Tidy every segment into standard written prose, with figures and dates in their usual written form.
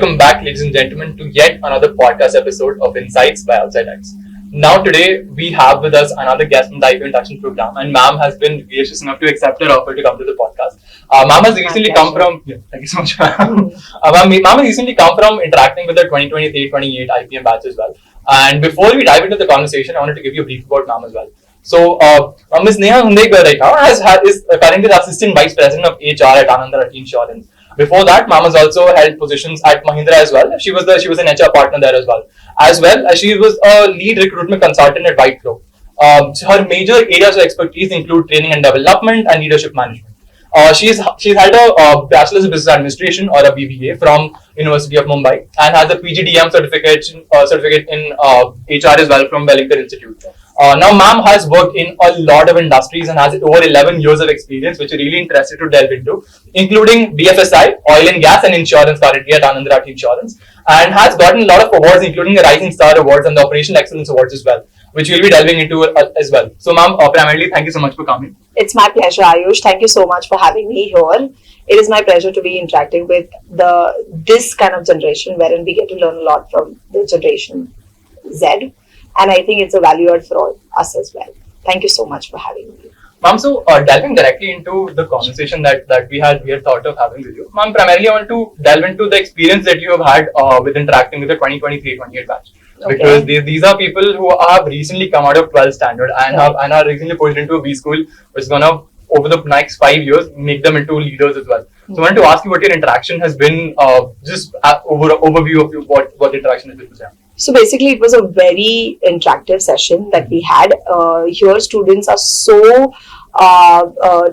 Welcome back, ladies and gentlemen, to yet another podcast episode of Insights by OutsightX. Now, today we have with us another guest from the IP induction program, and ma'am has been gracious enough to accept her offer to come to the podcast. Ma'am has recently come from. Yeah, thank you so much, ma'am. Ma'am has recently come from interacting with the 2023-28 IPM batch as well. And before we dive into the conversation, I wanted to give you a brief about ma'am as well. So, Ms. Sneha Hundekar right now is currently the Assistant Vice President of HR at Anandra Insurance. Before that, ma'am has also held positions at Mahindra as well. She was an HR partner there as well. She was a lead recruitment consultant at White Pro. So her major areas of expertise include training and development and leadership management. She's had a Bachelor's of Business Administration or a BBA from University of Mumbai and has a PGDM certificate in HR as well from Wellington Institute. Now, ma'am has worked in a lot of industries and has over 11 years of experience, which we're really interested to delve into, including BFSI, oil and gas, and insurance currently at Anandra Insurance, and has gotten a lot of awards, including the Rising Star Awards and the Operational Excellence Awards as well, which we'll be delving into as well. So, ma'am, primarily, thank you so much for coming. It's my pleasure, Ayush. Thank you so much for having me here. It is my pleasure to be interacting with this kind of generation, wherein we get to learn a lot from the generation Z. And I think it's a value add for all us as well. Thank you so much for having me. Ma'am, so delving directly into the conversation that we had thought of having with you. Ma'am, primarily I want to delve into the experience that you have had with interacting with the 2023-28 batch. Okay. Because these are people who have recently come out of 12th standard and are recently pushed into a B school, which is going to, over the next 5 years, make them into leaders as well. So I wanted to ask you what your interaction has been, just overview of what the interaction has been with them. So basically, it was a very interactive session that we had. Here, students are so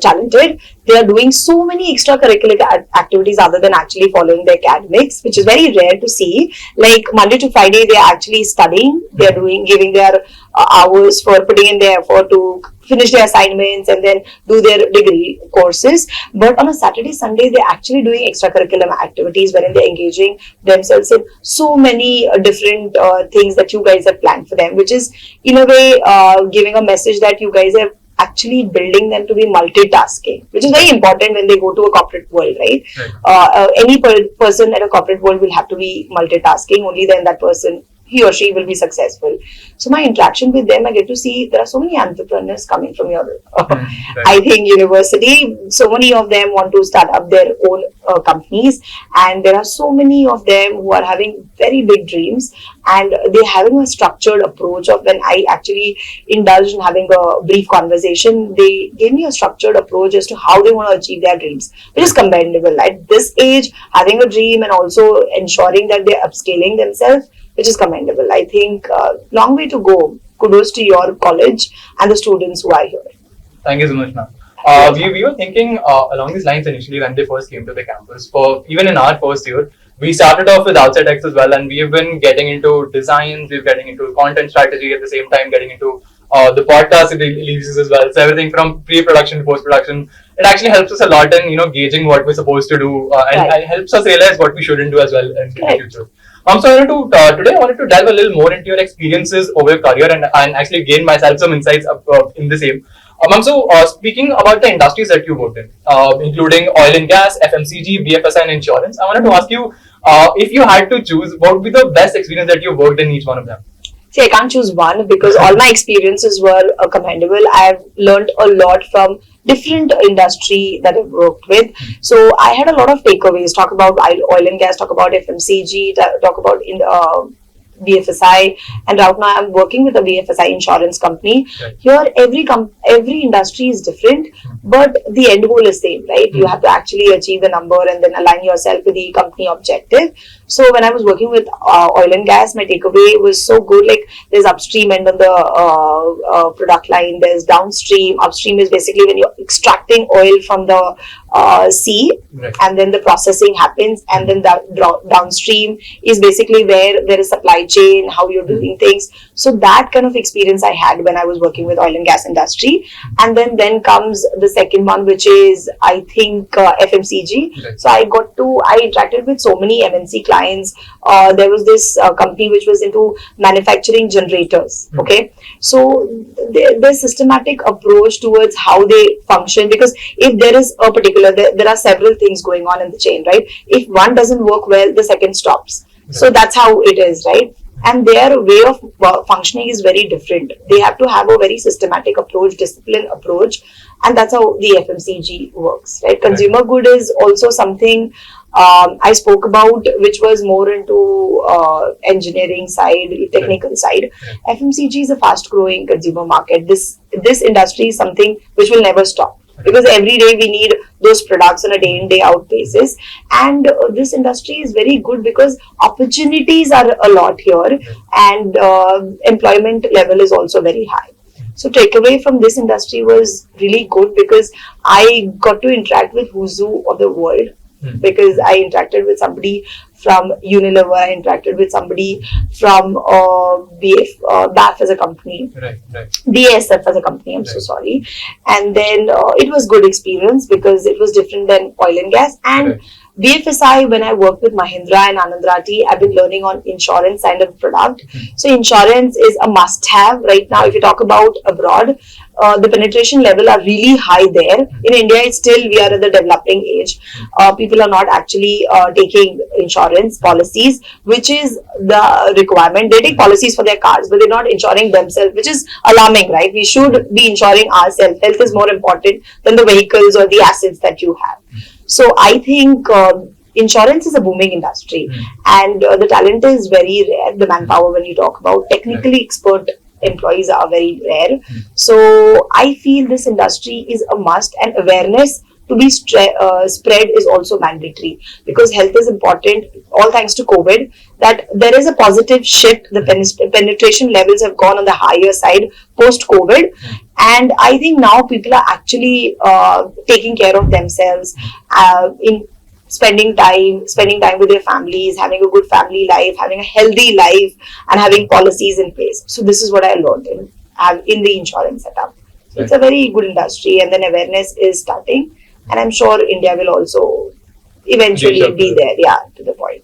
talented. They are doing so many extracurricular activities other than actually following the academics, which is very rare to see. Like Monday to Friday, they are actually studying. They are giving their hours for putting in their effort to finish their assignments and then do their degree courses. But on a Saturday, Sunday, they're actually doing extracurricular activities wherein they're engaging themselves in so many different things that you guys have planned for them, which is in a way giving a message that you guys have actually building them to be multitasking, which is very important when they go to a corporate world, right? Any person at a corporate world will have to be multitasking. Only then that person, he or she, will be successful. So my interaction with them, I get to see there are so many entrepreneurs coming from your, I think, university. So many of them want to start up their own companies, and there are so many of them who are having very big dreams, and they're having a structured approach of when I actually indulged in having a brief conversation, they gave me a structured approach as to how they want to achieve their dreams, which is commendable. At this age, having a dream and also ensuring that they're upscaling themselves, which is commendable. I think long way to go. Kudos to your college and the students who are here. Thank you so much, ma'am. We were thinking along these lines initially when they first came to the campus. Even in our first year, we started off with OutsightX as well, and we've been getting into designs, we're getting into content strategy at the same time, getting into the podcast releases as well. So everything from pre-production to post-production. It actually helps us a lot in gauging what we're supposed to do, and helps us realize what we shouldn't do as well in the future. So I wanted to delve a little more into your experiences over your career and actually gain myself some insights in the same. So speaking about the industries that you worked in, including oil and gas, FMCG, BFSI, and insurance, I wanted to ask you if you had to choose, what would be the best experience that you worked in each one of them? See, I can't choose one because all my experiences were commendable. I've learned a lot from different industry that I've worked with. So I had a lot of takeaways. Talk about oil and gas, talk about FMCG, talk about BFSI, and right now I'm working with a BFSI insurance company. Right. Here, every industry is different, but the end goal is same, right? You have to actually achieve the number and then align yourself with the company objective. So when I was working with oil and gas, my takeaway was so good. Like there's upstream end of the product line, there's downstream. Upstream is basically when you're extracting oil from the sea, right, and then the processing happens, and then the downstream is basically where there is supply chain, how you're doing things. So that kind of experience I had when I was working with oil and gas industry. And then comes the second one, which is I think FMCG. Right. So I interacted with so many MNC clients. There was this company which was into manufacturing generators. Okay, so there's systematic approach towards how they function, because if there is a particular circular. There are several things going on in the chain, right? If one doesn't work well, the second stops. So that's how it is, right? And their way of functioning is very different. They have to have a very systematic approach, disciplined approach, and that's how the FMCG works, right? Consumer good is also something I spoke about, which was more into engineering side, technical side. FMCG is a fast-growing consumer market. This industry is something which will never stop, because every day we need those products on a day in day out basis, and this industry is very good because opportunities are a lot here, and employment level is also very high. So takeaway from this industry was really good, because I got to interact with who's who of the world, because I interacted with somebody from Unilever, I interacted with somebody from BAF as a company, BASF as a company, I'm so sorry. And then it was good experience because it was different than oil and gas. And BFSI, when I worked with Mahindra and Anand Rathi, I've been learning on insurance side of product. So insurance is a must-have right now. If you talk about abroad, the penetration level are really high there. In India, it's still, we are at the developing age. People are not actually taking insurance policies, which is the requirement. They take policies for their cars, but they're not insuring themselves, which is alarming, right? We should be insuring ourselves. Health is more important than the vehicles or the assets that you have. So I think insurance is a booming industry, and the talent is very rare. The manpower, when you talk about technically expert employees, are very rare. So I feel this industry is a must, and awareness to be spread is also mandatory, because health is important. All thanks to COVID, that there is a positive shift. The penetration levels have gone on the higher side post COVID, and I think now people are actually taking care of themselves in spending time with their families, having a good family life, having a healthy life, and having policies in place. So this is what I learned in the insurance setup. So it's a very good industry, and then awareness is starting, and I'm sure India will also eventually be there, to the point.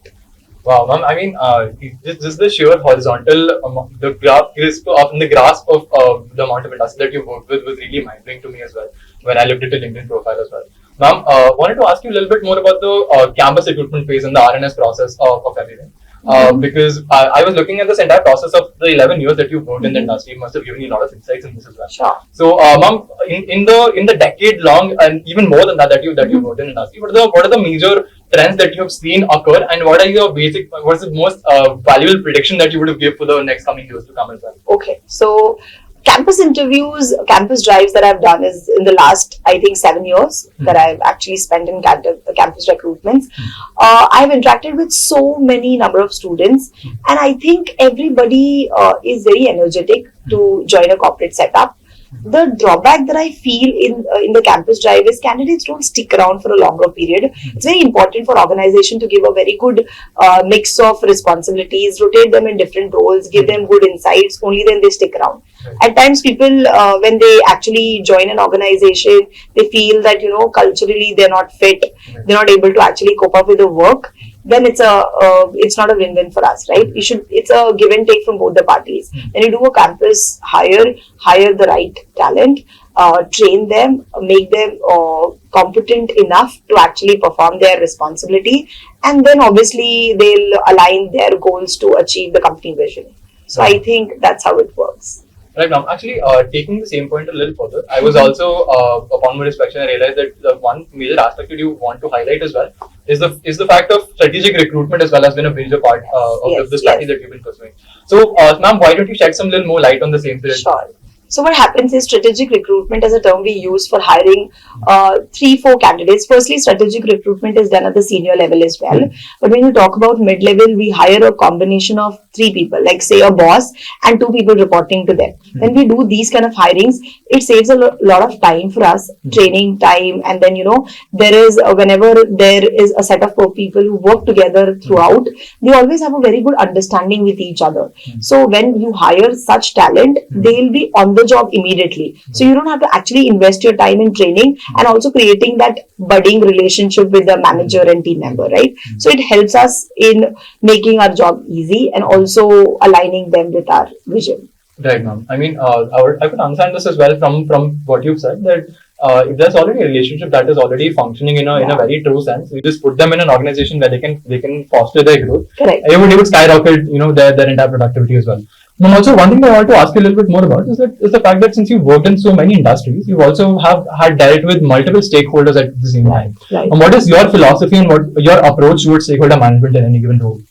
Wow, ma'am. I mean, just the sheer horizontal, the grasp of the amount of industry that you worked with was really mind-blowing to me as well, when I looked at your LinkedIn profile as well. Ma'am, wanted to ask you a little bit more about the campus recruitment phase and the RNS process of everything. Because I was looking at this entire process of the 11 years that you've worked in the industry. It must have given you a lot of insights in this as well. Sure. So, ma'am, in the decade long and even more than that you worked in the industry, what are the major trends that you have seen occur, and what is the most valuable prediction that you would have given for the next coming years to come as well? Okay, so campus interviews, campus drives that I've done is in the last, I think, 7 years that I've actually spent in campus recruitments. I've interacted with so many number of students, and I think everybody is very energetic to join a corporate setup. The drawback that I feel in the campus drive is candidates don't stick around for a longer period. It's very important for organization to give a very good mix of responsibilities, rotate them in different roles, give them good insights. Only then they stick around. At times, people when they actually join an organization, they feel that culturally they're not fit, they're not able to actually cope up with the work. Then it's not a win-win for us, right? It's a give and take from both the parties. When you do a campus hire the right talent, train them, make them competent enough to actually perform their responsibility, and then obviously they'll align their goals to achieve the company vision. So I think that's how it works. Right, ma'am. Actually, taking the same point a little further, I was also, upon my inspection, I realized that the one major aspect that you want to highlight as well is the fact of strategic recruitment as well has been a major part of the strategy that you've been pursuing. So, ma'am, why don't you shed some little more light on the same thread? Sure. So what happens is strategic recruitment as a term we use for hiring 3-4 candidates. Firstly, strategic recruitment is done at the senior level as well. But when you talk about mid-level, we hire a combination of 3 people, like say a boss and 2 people reporting to them. When we do these kind of hirings, it saves a lot of time for us, training time, and then there is whenever there is a set of people who work together throughout, they always have a very good understanding with each other. So when you hire such talent, they'll be on the job immediately. So you don't have to actually invest your time in training and also creating that budding relationship with the manager and team member, right? So it helps us in making our job easy and also aligning them with our vision. Right, ma'am. I mean, I could understand this as well from what you've said, that if there's already a relationship that is already functioning in a very true sense, you just put them in an organization where they can foster their growth. Correct. It would skyrocket, their entire productivity as well. And also, one thing that I want to ask you a little bit more about is the fact that since you've worked in so many industries, you also have had dealt with multiple stakeholders at the same time. Right. And what is your philosophy and what your approach towards stakeholder management in any given role?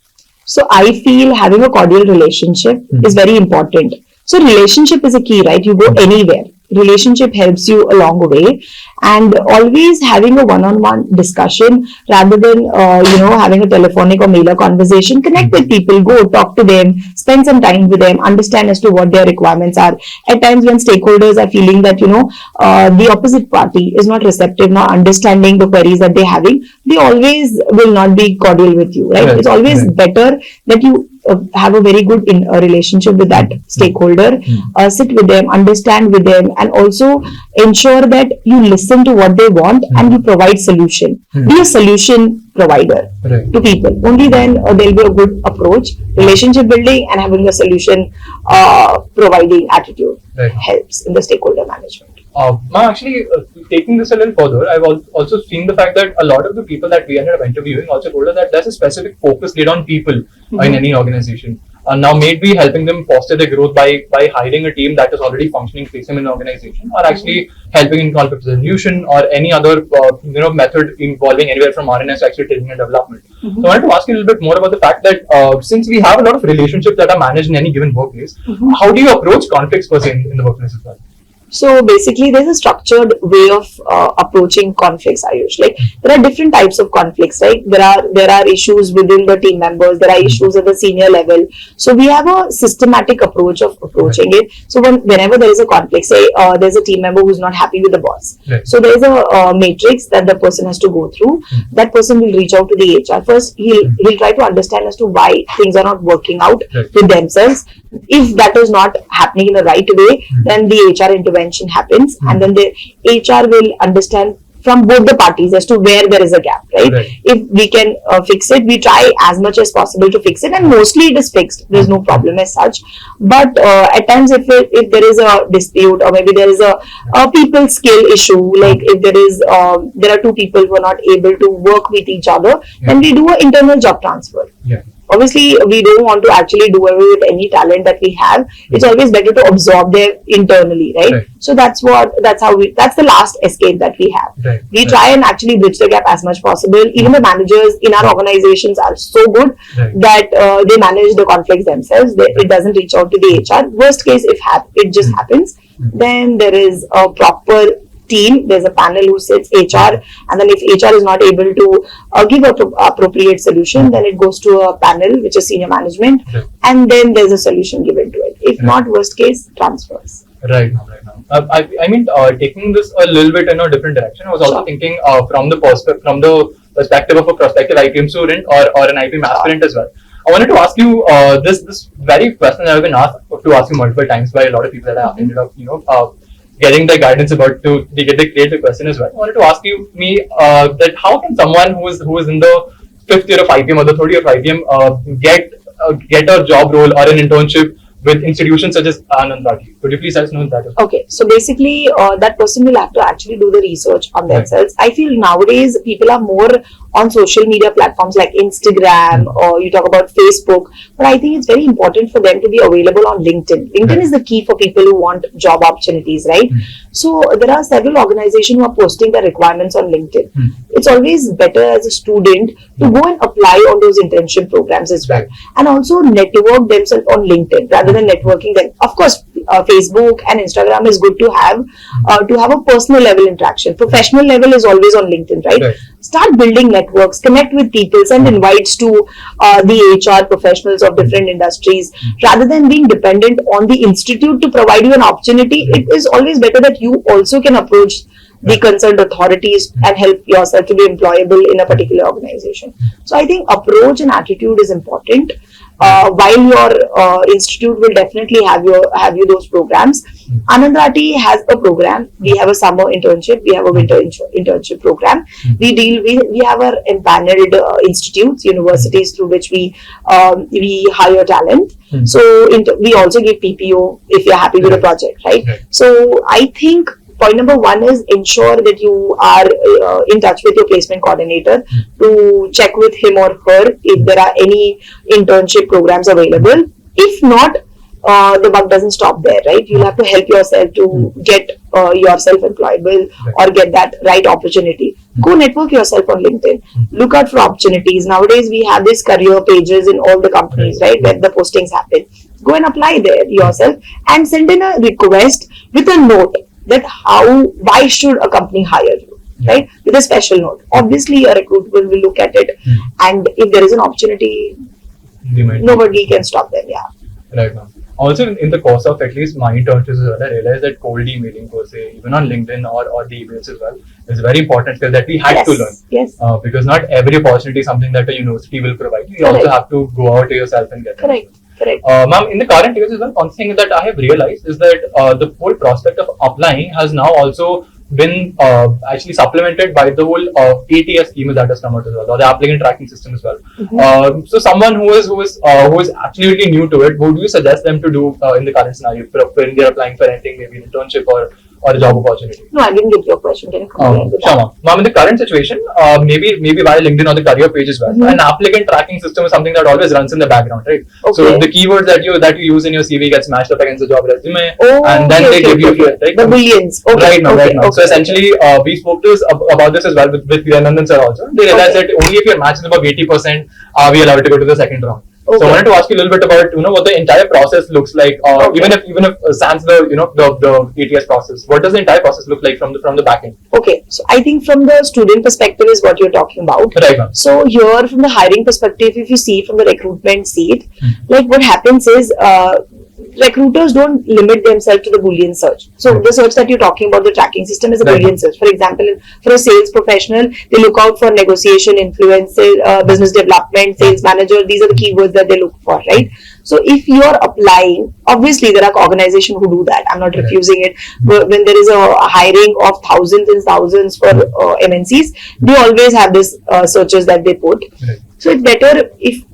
So I feel having a cordial relationship is very important. So relationship is a key, right? You go anywhere. Relationship helps you along the way, and always having a one-on-one discussion rather than having a telephonic or mailer conversation. Connect with people, go talk to them, spend some time with them, understand as to what their requirements are. At times when stakeholders are feeling that the opposite party is not receptive, not understanding the queries that they're having, they always will not be cordial with you, right? It's always better that you have a very good relationship with that stakeholder, sit with them, understand with them, and also ensure that you listen to what they want and you provide solution. Be a solution provider to people. Only then there'll be a good approach. Relationship building and having a solution providing attitude helps in the stakeholder management. Actually, taking this a little further, I've also seen the fact that a lot of the people that we ended up interviewing also told us that there's a specific focus laid on people in any organization. Now, maybe helping them foster their growth by hiring a team that is already functioning, facing in an organization, or actually helping in conflict resolution or any other method involving anywhere from R&S to actually training and development. So I wanted to ask you a little bit more about the fact that since we have a lot of relationships that are managed in any given workplace, how do you approach conflicts per se in the workplace as well? So basically, there's a structured way of approaching conflicts, Ayush. Like there are different types of conflicts, right? There are issues within the team members. There are issues at the senior level. So we have a systematic approach of approaching it. So whenever there is a conflict, say there's a team member who's not happy with the boss. So there is a matrix that the person has to go through. That person will reach out to the HR. First, he'll try to understand as to why things are not working out with themselves. If that is not happening in the right way, then the HR intervention happens, and then the HR will understand from both the parties as to where there is a gap, right? If we can fix it, we try as much as possible to fix it, and mostly it is fixed. There is no problem as such. But at times, if there is a dispute, or maybe there is a people skill issue, like if there are two people who are not able to work with each other, then we do an internal job transfer. Obviously, we don't want to actually do away with any talent that we have. It's always better to absorb them internally, right? So that's the last escape that we have. We try and actually bridge the gap as much possible. Even the managers in our organizations are so good that they manage the conflicts themselves. It doesn't reach out to the HR. Worst case, if it just happens, then there is a proper team. There's a panel who sits HR, and then if HR is not able to give an appropriate solution, then it goes to a panel which is senior management, and then there's a solution given to it. If not, worst case, transfers. Right now. I mean, taking this a little bit in a different direction, I was also thinking from the perspective of a prospective IPM student or an IPM aspirant as well. I wanted to ask you this very question that I've been asked to ask you multiple times by a lot of people that I ended up getting the guidance about to get the creative question as well. I wanted to ask me that how can someone who is in the 5th year of IPM or the 3rd year of IPM get a job role or an internship with institutions such as Anandati? Could you please let us know that? Okay, so basically that person will have to actually do the research on themselves. I feel nowadays people are more on social media platforms like Instagram or you talk about Facebook, but I think it's very important for them to be available on LinkedIn. LinkedIn is the key for people who want job opportunities, right? So there are several organizations who are posting their requirements on LinkedIn. It's always better as a student to go and apply on those internship programs as well, and also network themselves on LinkedIn rather than networking them. Of course, Facebook and Instagram is good to have a personal level interaction. Professional level is always on LinkedIn, right? Start building networks, connect with people, send invites to the HR professionals of different industries. Rather than being dependent on the institute to provide you an opportunity, it is always better that you also can approach the concerned authorities and help yourself to be employable in a particular organization. So I think approach and attitude is important. While your institute will definitely have you those programs, Anandati has a program. We have a summer internship, we have a winter internship program. We have our empaneled institutes, universities through which we hire talent. So we also give PPO if you're happy with the project, right? So I think point number one is ensure that you are in touch with your placement coordinator to check with him or her if there are any internship programs available. If not, the buck doesn't stop there, right? You'll have to help yourself to get yourself employable or get that right opportunity. Go network yourself on LinkedIn. Look out for opportunities. Nowadays, we have these career pages in all the companies, right, where the postings happen. Go and apply there yourself and send in a request with a note that why should a company hire you, right? With a special note. Obviously, a recruiter will look at it, and if there is an opportunity, nobody can stop them. Yeah. Right now. Also, in the course of at least my internships as well, I realized that cold emailing per se, even on LinkedIn or the emails as well, is a very important skill that we had to learn. Yes. Because not every opportunity is something that a university will provide. You also have to go out yourself and get it. Correct. Ma'am, in the current years as well, one thing that I have realized is that the whole prospect of applying has now also been actually supplemented by the whole ATS scheme that has come out as well, or the applicant tracking system as well. So someone who is absolutely new to it, what do you suggest them to do in the current scenario when they're applying for anything, maybe an internship or a job opportunity? No, I didn't get your question. Can you come again? Sure, ma'am, in the current situation, maybe via LinkedIn or the career page as well, an applicant tracking system is something that always runs in the background, right? So the keywords that you use in your CV get smashed up against the job resume, and then they give you right? The booleans. Right now. So essentially, we spoke to about this as well with Nandan sir also. They realized that only if your match is above 80%, are we allowed to go to the second round. So I wanted to ask you a little bit about what the entire process looks like. Even if sans the ATS process, what does the entire process look like from the back end? Okay, so I think from the student perspective is what you're talking about. Right. So here from the hiring perspective, if you see from the recruitment seat, like what happens is recruiters don't limit themselves to the Boolean search. So the search that you're talking about, the tracking system, is a Boolean search. For example, for a sales professional, they look out for negotiation, influence, business development, sales manager. These are the keywords that they look for, right? So if you're applying, obviously there are organizations who do that. I'm not refusing it. But when there is a hiring of thousands and thousands for MNCs, they always have this searches that they put. So it's better if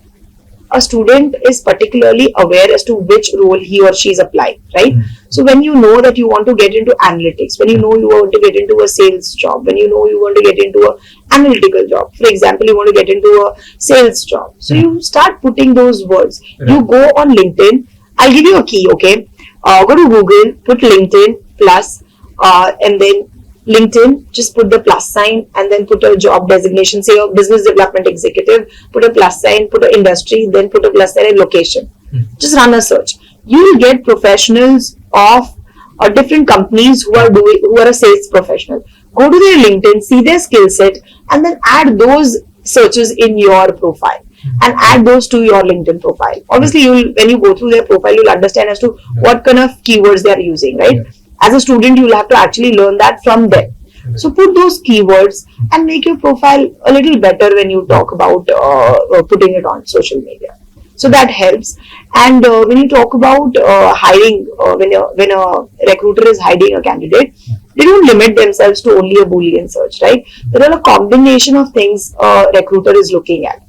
a student is particularly aware as to which role he or she is applying, right? So when you know that you want to get into analytics, when you know you want to get into a sales job, when you know you want to get into an analytical job, for example, you want to get into a sales job. So you start putting those words. You go on LinkedIn. I'll give you a key, okay? Go to Google, put LinkedIn plus, and then LinkedIn, just put the plus sign and then put a job designation, say a business development executive, put a plus sign, put an industry, then put a plus sign and location. Just run a search. You will get professionals of different companies who are a sales professional. Go to their LinkedIn, see their skill set, and then add those searches in your profile and add those to your LinkedIn profile. Obviously, when you go through their profile, you'll understand as to what kind of keywords they are using, right? As a student, you'll have to actually learn that from them. So put those keywords and make your profile a little better when you talk about putting it on social media. So that helps. And when you talk about hiring, when a recruiter is hiring a candidate, they don't limit themselves to only a Boolean search, right? There are a combination of things a recruiter is looking at.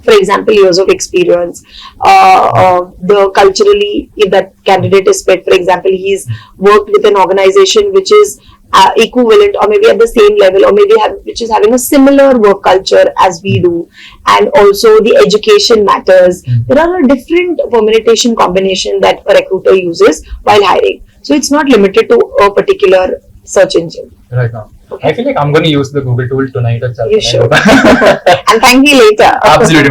For example, years of experience, the culturally, if that candidate is fit, for example, he's worked with an organization which is equivalent or maybe at the same level or maybe which is having a similar work culture as we do, and also the education matters. There are a different permutation combination that a recruiter uses while hiring. So it's not limited to a particular search engine. Right now. Okay. I feel like I'm going to use the Google tool tonight itself. You should. And thank me later. Absolutely.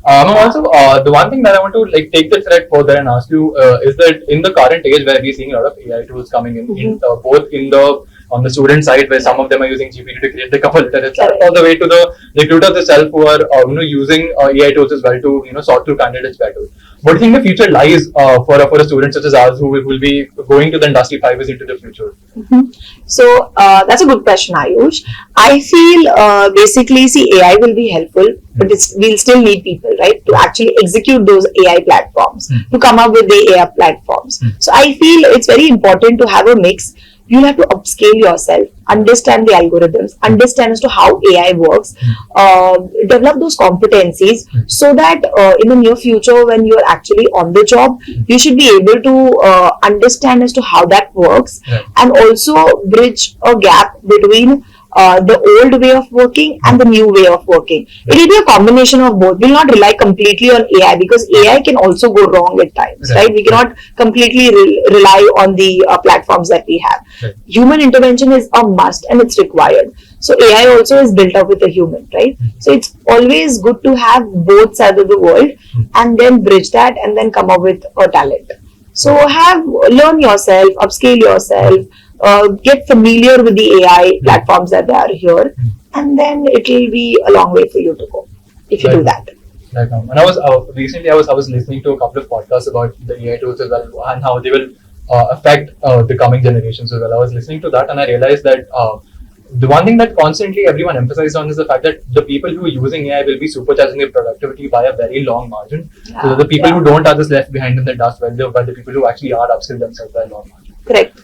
Also, the one thing that I want to take the thread further and ask you is that in the current age where we're seeing a lot of AI tools coming in both on the student side where some of them are using GPT to create the cover letter itself, all the way to the recruiters itself who are using AI tools as well to sort through candidates better. What do you think the future lies for a student such as ours who will be going to the industry 5 years into the future? So that's a good question, Ayush. I feel basically, AI will be helpful, but we'll still need people, right, to actually execute those AI platforms, to come up with the AI platforms. So I feel it's very important to have a mix. you'll have to upscale yourself, understand the algorithms, understand as to how AI works, develop those competencies so that in the near future, when you're actually on the job, you should be able to understand as to how that works, and also bridge a gap between the old way of working and the new way of working. It will be a combination of both. We'll not rely completely on AI because AI can also go wrong at times, right? We cannot completely rely on the platforms that we have. Human intervention is a must and it's required. So AI also is built up with a human, right? So it's always good to have both sides of the world and then bridge that and then come up with a talent. So learn yourself, upscale yourself, get familiar with the AI platforms that are here, and then it will be a long way for you to go if you do that. Right now, and I was recently I was listening to a couple of podcasts about the AI tools as well and how they will affect the coming generations as well. I was listening to that and I realized that the one thing that constantly everyone emphasizes on is the fact that the people who are using AI will be supercharging their productivity by a very long margin. So the people who don't are just left behind in the dust, while the people who actually are upskilled themselves by a long margin. Correct.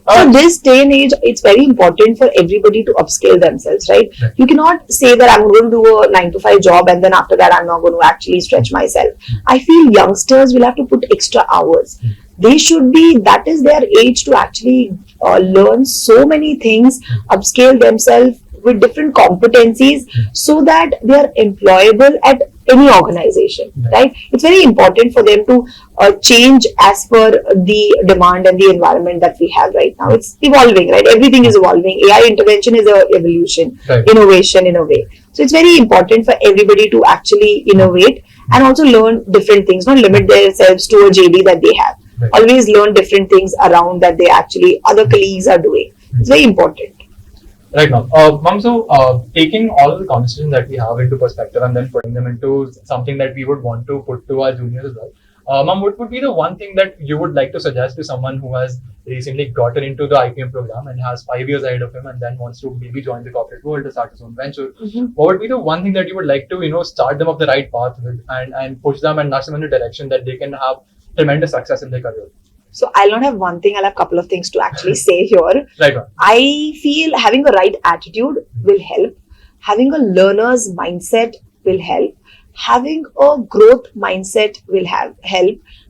So this day and age, it's very important for everybody to upscale themselves, right? You cannot say that I'm going to do a 9 to 5 job and then after that I'm not going to actually stretch myself. I feel youngsters will have to put extra hours. They should be, that is their age to actually learn so many things, upscale themselves with different competencies so that they are employable at any organization, right? It's very important for them to change as per the demand and the environment that we have right now. It's evolving, right? Everything is evolving. AI intervention is an evolution, innovation in a way. So it's very important for everybody to actually innovate and also learn different things, not limit themselves to a JD that they have. Always learn different things around that they actually, other colleagues are doing. It's very important. Right now, Ma'am, so taking all the conversations that we have into perspective and then putting them into something that we would want to put to our juniors as well. Ma'am, what would be the one thing that you would like to suggest to someone who has recently gotten into the IPM program and has 5 years ahead of him and then wants to maybe join the corporate world to start his own venture? What would be the one thing that you would like to, start them off the right path with and push them and nudge them in the direction that they can have tremendous success in their career? So I'll not have one thing, I'll have a couple of things to actually say here. Right. I feel having a right attitude will help. Having a learner's mindset will help. Having a growth mindset will help.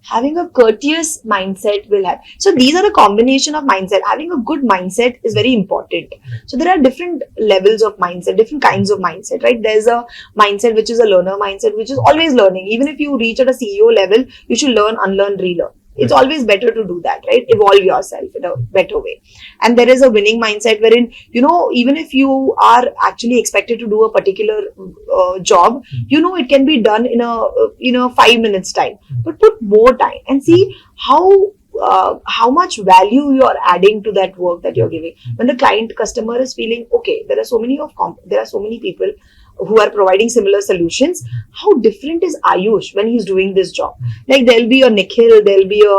Having a courteous mindset will help. So these are the combination of mindset. Having a good mindset is very important. So there are different levels of mindset, different kinds of mindset, right? There's a mindset which is a learner mindset, which is always learning. Even if you reach at a CEO level, you should learn, unlearn, relearn. It's always better to do that, right? Evolve yourself in a better way. And there is a winning mindset wherein, even if you are actually expected to do a particular job, it can be done in a 5 minutes time, but put more time and see how much value you are adding to that work that you're giving. When the customer is feeling, okay, there are so many people who are providing similar solutions. How different is Ayush when he's doing this job? Like there'll be a Nikhil, there'll be a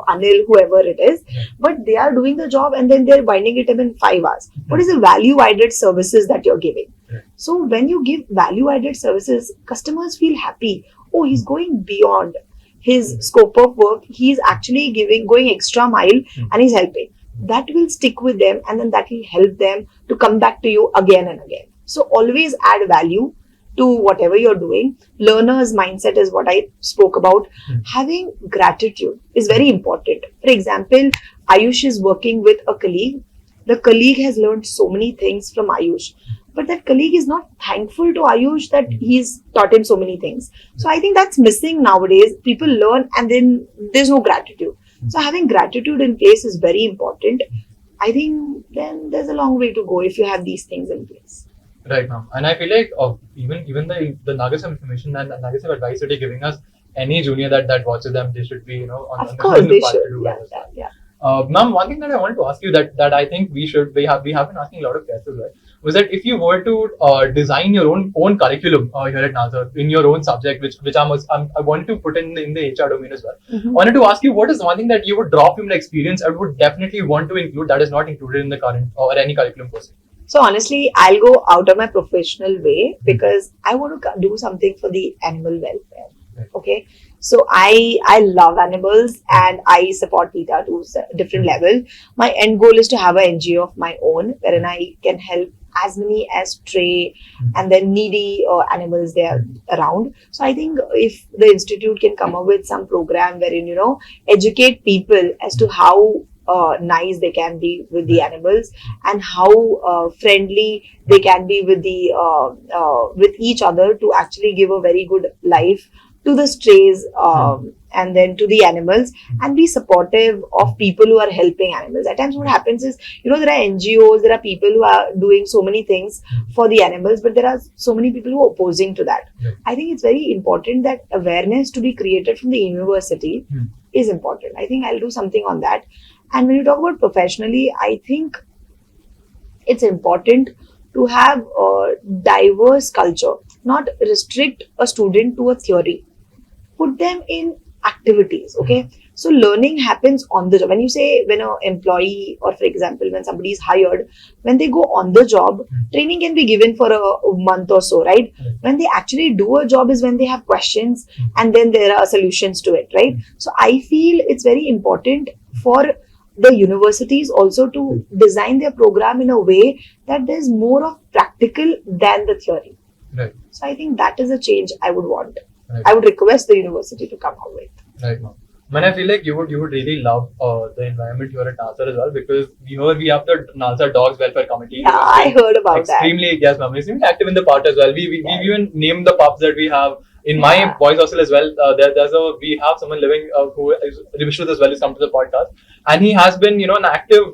Anil, whoever it is, but they are doing the job and then they're winding it up in 5 hours. What is the value-added services that you're giving? So when you give value-added services, customers feel happy. Oh, he's going beyond his scope of work. He's actually going extra mile and he's helping. That will stick with them and then that will help them to come back to you again and again. So always add value to whatever you're doing. Learner's mindset is what I spoke about. Having gratitude is very important. For example, Ayush is working with a colleague. The colleague has learned so many things from Ayush, but that colleague is not thankful to Ayush that he's taught him so many things. So I think that's missing nowadays. People learn and then there's no gratitude. So having gratitude in place is very important. I think then there's a long way to go if you have these things in place. Right now, and I feel like even the nuggets of information and nuggets of advice that you're giving us, any junior that watches them, they should be on the path to do that. Ma'am, one thing that I wanted to ask you that I think we have been asking a lot of guests as well, was that if you were to design your own curriculum here at Nalsar in your own subject, which I wanted to put in the HR domain as well. I wanted to ask you, what is one thing that you would draw from the experience and would definitely want to include that is not included in the current or any curriculum per se? So honestly, I'll go out of my professional way because I want to do something for the animal welfare. Okay, so I love animals and I support PETA to a different level. My end goal is to have an NGO of my own wherein I can help as many as stray and then needy animals there around. So I think if the institute can come up with some program wherein educate people as to how nice they can be with the animals and how friendly they can be with the with each other to actually give a very good life to the strays and then to the animals, and be supportive of people who are helping animals. At times what happens is, there are NGOs, there are people who are doing so many things for the animals, but there are so many people who are opposing to that. I think it's very important that awareness to be created from the university is important. I think I'll do something on that. And when you talk about professionally, I think it's important to have a diverse culture, not restrict a student to a theory, put them in activities. Okay, so learning happens on the job. When you say, when an employee, or for example when somebody is hired, when they go on the job, training can be given for a month or so, right? When they actually do a job is when they have questions and then there are solutions to it, right? So I feel it's very important for the universities also to design their program in a way that there's more of practical than the theory. Right. So I think that is a change I would want. Right. I would request the university to come out with. Right now. Man, I feel like you would really love the environment here at Nalsar as well, because we have the Nalsar Dogs Welfare Committee. Yeah, I heard about that. Yes, ma'am. It's really active in the part as well. We even named the pups that we have in my boys hostel as well. We have someone living who is Vishnu as well, who's come to the podcast, and he has been an active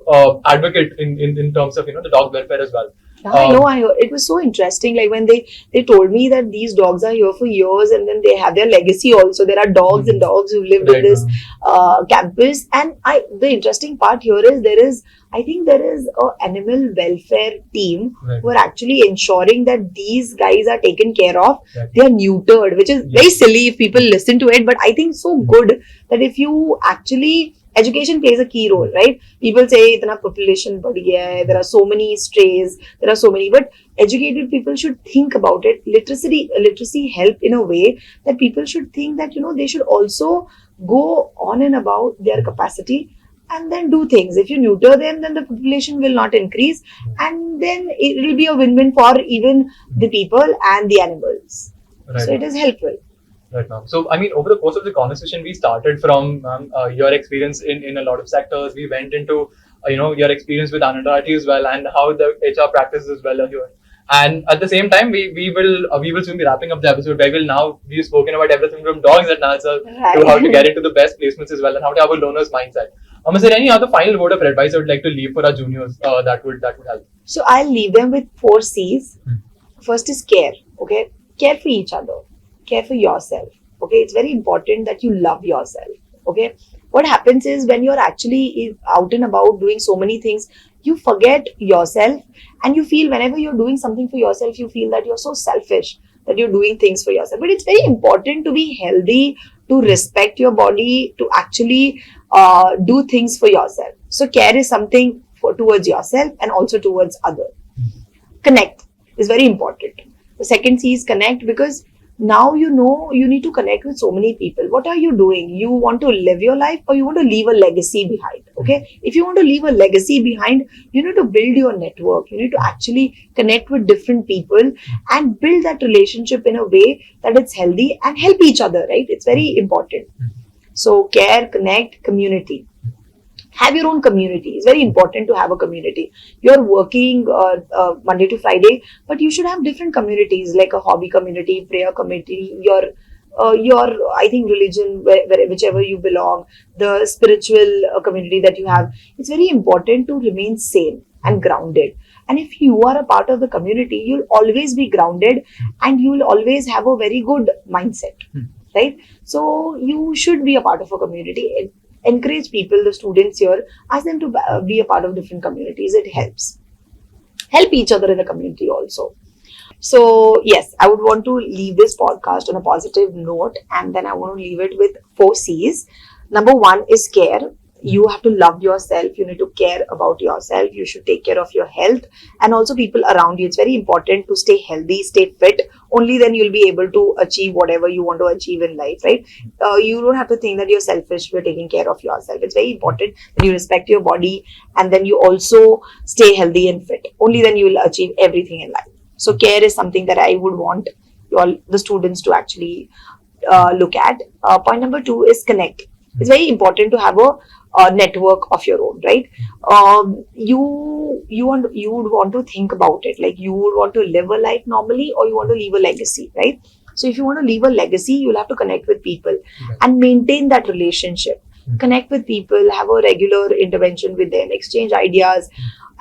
advocate in terms of the dog welfare as well. Yeah, I know. I heard. It was so interesting. Like when they told me that these dogs are here for years, and then they have their legacy also. There are dogs and dogs who lived in this campus. And the interesting part here is I think there is a animal welfare team who are actually ensuring that these guys are taken care of. They are neutered, which is very silly if people listen to it, but I think so good that if you actually education plays a key role, right? People say itna population बढ़ गया है, there are so many strays, there are so many, but educated people should think about it. Literacy help in a way that people should think that they should also go on and about their capacity and then do things. If you neuter them, then the population will not increase, and then it will be a win-win for even the people and the animals. Right. So it is helpful. Right now. So, I mean, over the course of the conversation, we started from your experience in a lot of sectors. We went into, your experience with Anandati as well, and how the HR practices as well are here. And at the same time, we will soon be wrapping up the episode where we've spoken about everything from dogs at Nalsar to how to get into the best placements as well, and how to have a learner's mindset. Is there any other final word of advice I would like to leave for our juniors that would help? So I'll leave them with 4 C's. First is care. Okay, care for each other. Care for yourself. Okay, it's very important that you love yourself. Okay, what happens is when you're actually out and about doing so many things, you forget yourself, and you feel whenever you're doing something for yourself, you feel that you're so selfish that you're doing things for yourself. But it's very important to be healthy, to respect your body, to actually do things for yourself. So care is something towards yourself and also towards others. Connect is very important. The second C is connect, because now you need to connect with so many people. What are you doing? You want to live your life, or you want to leave a legacy behind? Okay, if you want to leave a legacy behind, you need to build your network. You need to actually connect with different people and build that relationship in a way that it's healthy and help each other, right? It's very important. So care, connect, community. Have your own community. It's very important to have a community. You're working Monday to Friday, but you should have different communities, like a hobby community, prayer community, your I think religion, whichever you belong, the spiritual community that you have. It's very important to remain sane and grounded. And if you are a part of the community, you'll always be grounded and you'll always have a very good mindset, right? So you should be a part of a community. Encourage people, the students here, ask them to be a part of different communities. It helps. Help each other in the community also. So yes, I would want to leave this podcast on a positive note, and then I want to leave it with 4 C's. Number 1 is care. You have to love yourself. You need to care about yourself. You should take care of your health and also people around you. It's very important to stay healthy, stay fit. Only then you'll be able to achieve whatever you want to achieve in life, right? You don't have to think that you're selfish for taking care of yourself. It's very important that you respect your body and then you also stay healthy and fit. Only then you will achieve everything in life. So care is something that I would want the students to actually look at. Point number 2 is connect. It's very important to have a network of your own, right? You would want to think about it, like you would want to live a life normally or you want to leave a legacy, right? So if you want to leave a legacy, you'll have to connect with people and maintain that relationship. Connect with people, have a regular intervention with them, exchange ideas,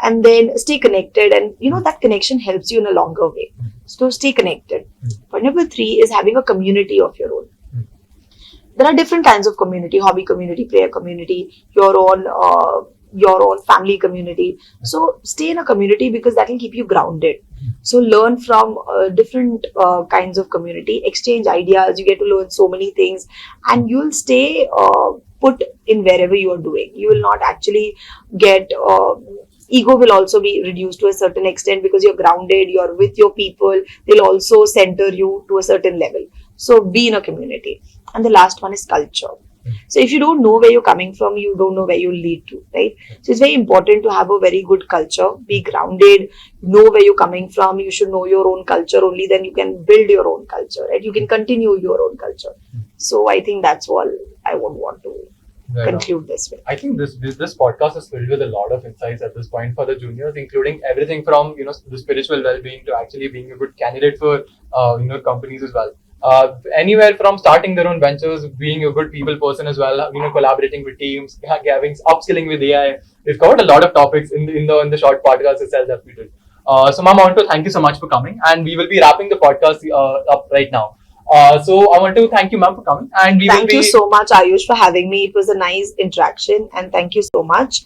and then stay connected. And that connection helps you in a longer way. So stay connected. Point number 3 is having a community of your own. There are different kinds of community: hobby community, prayer community, your own family community. So stay in a community because that will keep you grounded. So learn from different kinds of community, exchange ideas. You get to learn so many things, and you'll stay put in wherever you are doing. You will not actually get ego will also be reduced to a certain extent because you're grounded, you're with your people. They'll also center you to a certain level. So be in a community. And the last one is culture. So if you don't know where you're coming from, you don't know where you'll lead to, right? So it's very important to have a very good culture, be grounded, know where you're coming from. You should know your own culture. Only then you can build your own culture, right? You can continue your own culture. So I think that's all I would want to conclude this with. I think this podcast is filled with a lot of insights at this point for the juniors, including everything from the spiritual well-being to actually being a good candidate for companies as well. Anywhere from starting their own ventures, being a good people person as well, collaborating with teams, having upskilling with AI. We've covered a lot of topics in the short podcast itself that we did. So, ma'am, I want to thank you so much for coming, and we will be wrapping the podcast up right now. So I want to thank you, ma'am, for coming, and thank you so much, Ayush, for having me. It was a nice interaction, and thank you so much.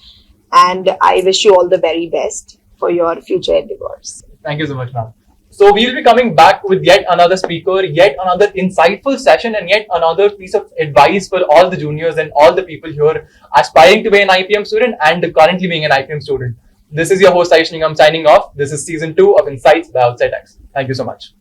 And I wish you all the very best for your future endeavors. Thank you so much, ma'am. So we will be coming back with yet another speaker, yet another insightful session, and yet another piece of advice for all the juniors and all the people here aspiring to be an IPM student and currently being an IPM student. This is your host, Ayush Nigam, signing off. This is season 2 of Insights by OutsightX. Thank you so much.